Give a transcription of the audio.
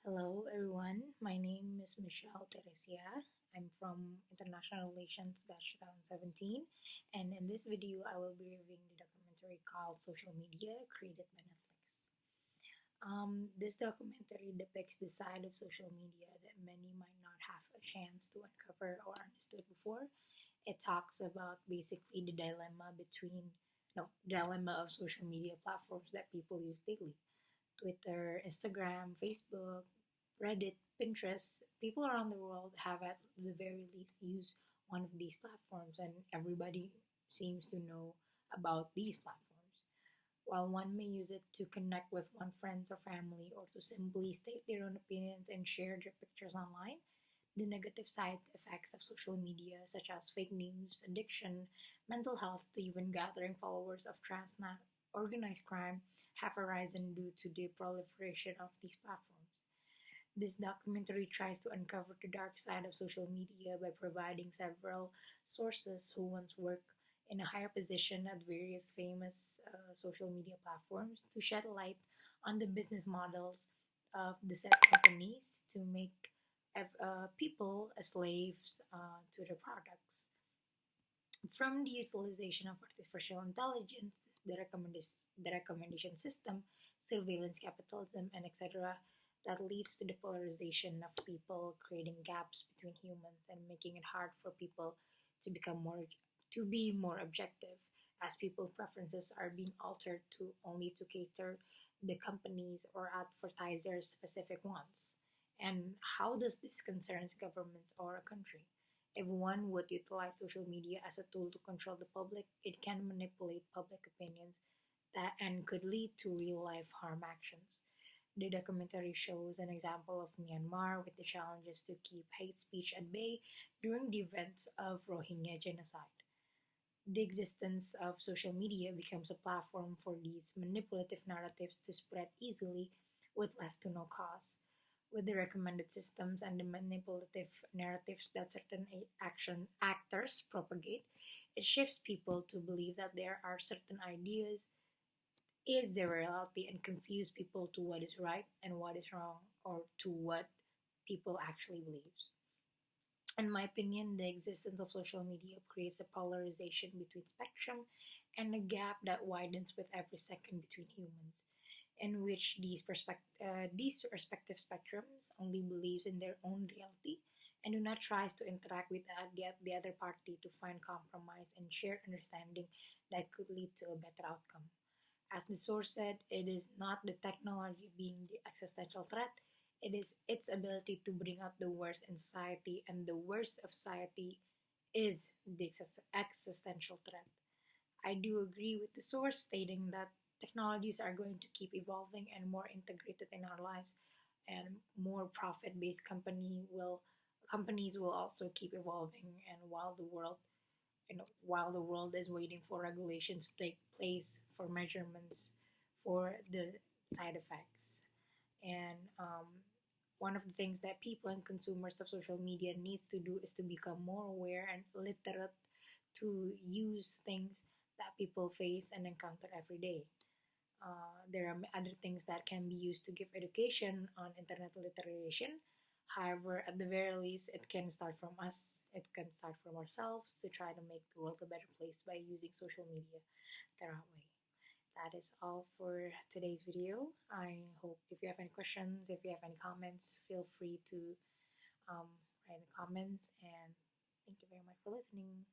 Hello, everyone. My name is Michelle Theresia. I'm from International Relations Batch 2017, and in this video, I will be reviewing the documentary called Social Media, created by Netflix. This documentary depicts the side of social media that many might not have a chance to uncover or understood before. It talks about basically the dilemma of social media platforms that people use daily. Twitter, Instagram, Facebook, Reddit, Pinterest. People around the world have at the very least used one of these platforms, and everybody seems to know about these platforms. While one may use it to connect with one friends or family or to simply state their own opinions and share their pictures online, the negative side effects of social media, such as fake news, addiction, mental health, to even gathering followers of transnational organized crime, have arisen due to the proliferation of these platforms. This documentary tries to uncover the dark side of social media by providing several sources who once worked in a higher position at various famous social media platforms to shed light on the business models of the said companies to make people as slaves to their products. From the utilization of artificial intelligence, the recommendation system, surveillance capitalism, and etc., that leads to the polarization of people, creating gaps between humans and making it hard for people to become more to be more objective, as people preferences are being altered to only to cater the companies or advertisers specific ones. And how does this concerns governments or a country? If one would utilize social media as a tool to control the public, it can manipulate public opinions that and could lead to real life harm actions. The documentary shows an example of Myanmar with the challenges to keep hate speech at bay during the events of Rohingya genocide. The existence of social media becomes a platform for these manipulative narratives to spread easily with less to no cost. With the recommended systems and the manipulative narratives that certain action actors propagate, it shifts people to believe that there are certain ideas is the reality and confuse people to what is right and what is wrong or to what people actually believes. In my opinion, the existence of social media creates a polarization between spectrum and a gap that widens with every second between humans, in which these respective spectrums only believes in their own reality and do not tries to interact with the other party to find compromise and shared understanding that could lead to a better outcome. As the source said, it is not the technology being the existential threat, it is its ability to bring out the worst in society, and the worst of society is the existential threat. I do agree with the source stating that technologies are going to keep evolving and more integrated in our lives, and more profit-based companies will also keep evolving. And while the world is waiting for regulations to take place for measurements for the side effects. And one of the things that people and consumers of social media needs to do is to become more aware and literate to use things that people face and encounter every day. There are other things that can be used to give education on internet literation. However, at the very least, it can start from us. It can start from ourselves to try to make the world a better place by using social media the right way. That is all for today's video. I hope if you have any questions, if you have any comments, feel free to write in the comments. And thank you very much for listening.